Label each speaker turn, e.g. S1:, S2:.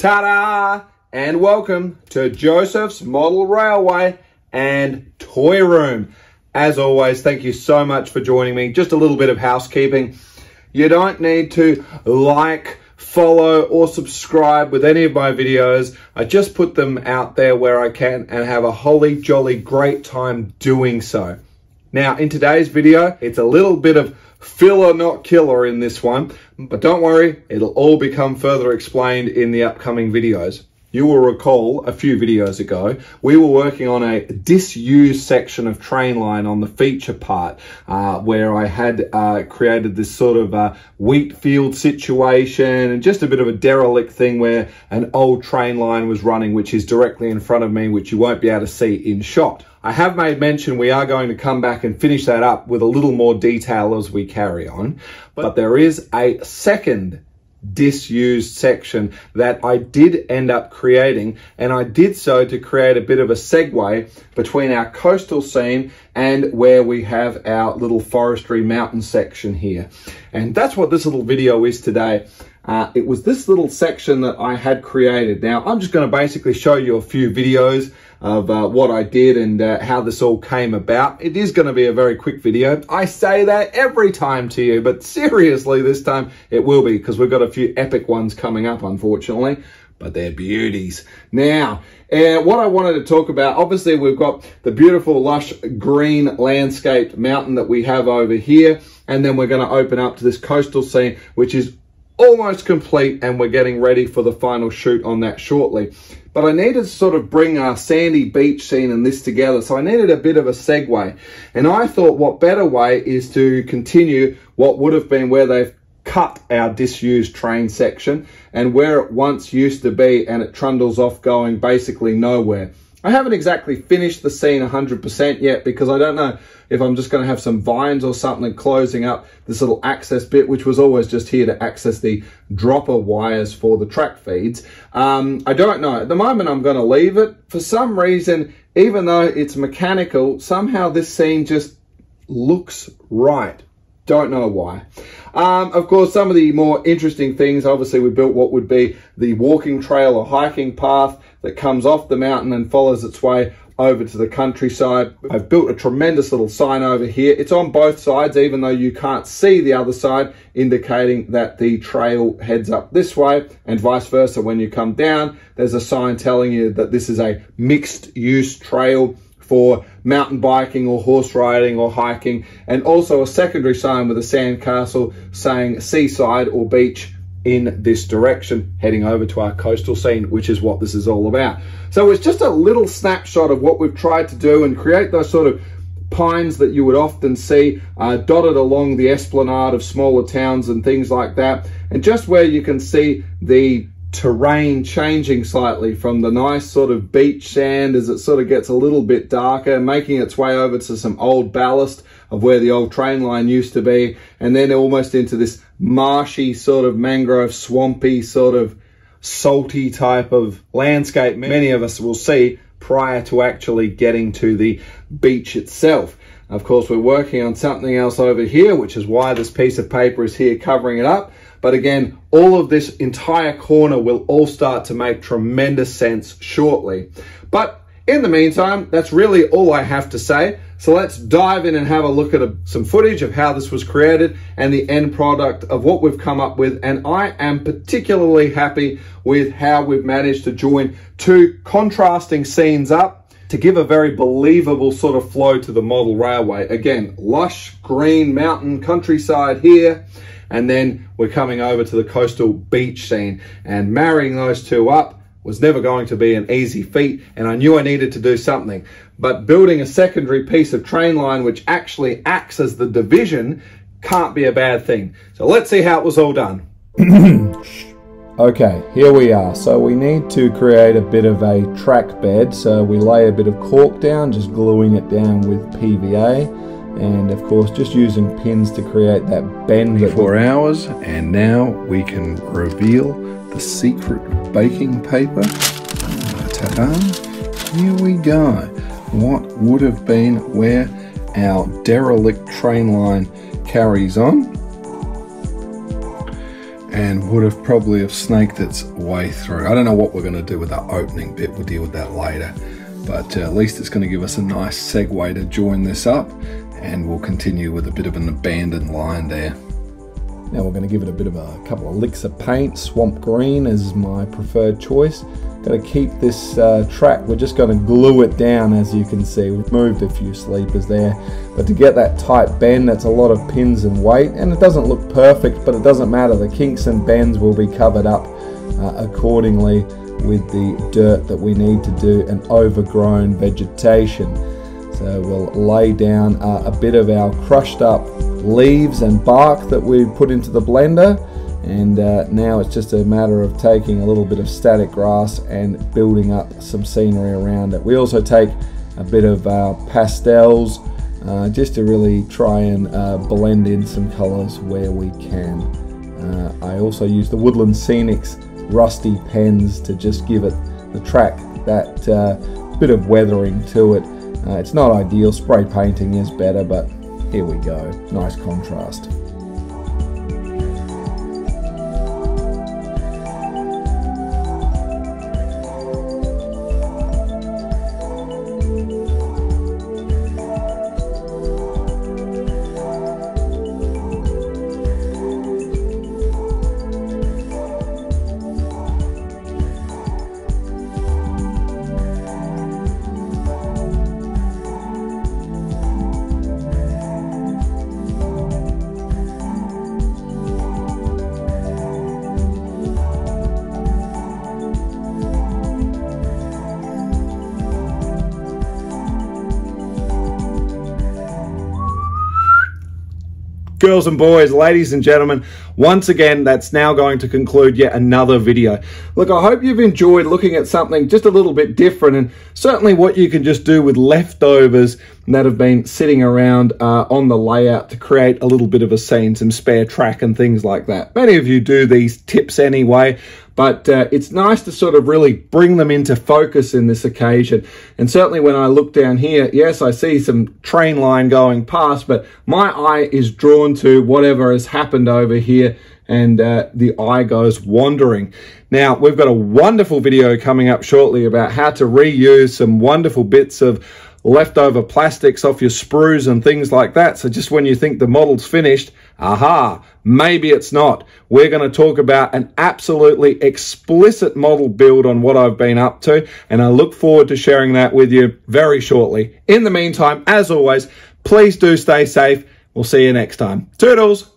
S1: Ta-da! And welcome to Josef's Model Railway and Toy Room. As always, thank you so much for joining me. Just a little bit of housekeeping. You don't need to like, follow or subscribe with any of my videos. I just put them out there where I can and have a holly jolly great time doing so. Now in today's video, it's a little bit of filler not killer in this one, but don't worry, it'll all become further explained in the upcoming videos. You will recall a few videos ago, we were working on a disused section of train line on the feature part, where I had created this sort of wheat field situation and just a bit of a derelict thing where an old train line was running, which is directly in front of me, which you won't be able to see in shot. I have made mention we are going to come back and finish that up with a little more detail as we carry on, but there is a second disused section that I did end up creating, and I did so to create a bit of a segue between our coastal scene and where we have our little forestry mountain section here. And that's what this little video is today. It was this little section that I had created. Now I'm just going to basically show you a few videos of what I did and how this all came about. It is going to be a very quick video. I say that every time to you, but seriously this time it will be, because we've got a few epic ones coming up, unfortunately, but they're beauties. Now, what I wanted to talk about, obviously we've got the beautiful lush green landscaped mountain that we have over here, and then we're going to open up to this coastal scene, which is almost complete, and we're getting ready for the final shoot on that shortly. But I needed to sort of bring our sandy beach scene and this together, so I needed a bit of a segue. And I thought what better way is to continue what would have been where they've cut our disused train section and where it once used to be, and it trundles off going basically nowhere. I haven't exactly finished the scene 100% yet, because I don't know if I'm just going to have some vines or something closing up this little access bit, which was always just here to access the dropper wires for the track feeds. I don't know. At the moment, I'm going to leave it. For some reason, even though it's mechanical, somehow this scene just looks right. Don't know why. Of course, some of the more interesting things, obviously we built what would be the walking trail or hiking path that comes off the mountain and follows its way over to the countryside. I've built a tremendous little sign over here. It's on both sides, even though you can't see the other side, indicating that the trail heads up this way, and vice versa. When you come down, there's a sign telling you that this is a mixed use trail for mountain biking or horse riding or hiking, and also a secondary sign with a sandcastle saying seaside or beach in this direction, heading over to our coastal scene, which is what this is all about. So it's just a little snapshot of what we've tried to do and create those sort of pines that you would often see dotted along the esplanade of smaller towns and things like that, and just where you can see the terrain changing slightly from the nice sort of beach sand as it sort of gets a little bit darker, making its way over to some old ballast of where the old train line used to be, and then almost into this marshy sort of mangrove swampy sort of salty type of landscape many of us will see prior to actually getting to the beach itself. Of course, we're working on something else over here, which is why this piece of paper is here covering it up. But again, all of this entire corner will all start to make tremendous sense shortly. But in the meantime, that's really all I have to say. So let's dive in and have a look at some footage of how this was created and the end product of what we've come up with. And I am particularly happy with how we've managed to join two contrasting scenes up to give a very believable sort of flow to the model railway. Again, lush green mountain countryside here, and then we're coming over to the coastal beach scene, and marrying those two up was never going to be an easy feat, and I knew I needed to do something. But building a secondary piece of train line which actually acts as the division can't be a bad thing. So let's see how it was all done. Okay, here we are. So we need to create a bit of a track bed. So we lay a bit of cork down, just gluing it down with PVA, and of course just using pins to create that bend.
S2: 4 hours, and now we can reveal the secret baking paper. Ta-da! Here we go. What would have been where our derelict train line carries on. and would have probably have snaked its way through. I don't know what we're going to do with that opening bit. We'll deal with that later. But at least it's going to give us a nice segue to join this up, and we'll continue with a bit of an abandoned line there. Now we're going to give it a bit of a couple of licks of paint. Swamp green is my preferred choice. Going to keep this track, we're just going to glue it down. As you can see, we've moved a few sleepers there, but to get that tight bend, that's a lot of pins and weight, and it doesn't look perfect, but it doesn't matter. The kinks and bends will be covered up accordingly with the dirt that we need to do an overgrown vegetation. So we'll lay down a bit of our crushed up leaves and bark that we put into the blender, and now it's just a matter of taking a little bit of static grass and building up some scenery around it. We also take a bit of our pastels just to really try and blend in some colors where we can. I also use the Woodland Scenics rusty pens to just give it the track that bit of weathering to it. It's not ideal, spray painting is better, but here we go, nice contrast.
S1: Girls and boys, ladies and gentlemen, once again, that's now going to conclude yet another video. Look, I hope you've enjoyed looking at something just a little bit different, and certainly what you can just do with leftovers that have been sitting around on the layout to create a little bit of a scene, some spare track and things like that. Many of you do these tips anyway, but it's nice to sort of really bring them into focus in this occasion. And certainly when I look down here, yes, I see some train line going past, but my eye is drawn to whatever has happened over here, and the eye goes wandering. Now, we've got a wonderful video coming up shortly about how to reuse some wonderful bits of leftover plastics off your sprues and things like that. So just when you think the model's finished, aha, maybe it's not. We're going to talk about an absolutely explicit model build on what I've been up to, and I look forward to sharing that with you very shortly. In the meantime, as always, please do stay safe. We'll see you next time. Toodles!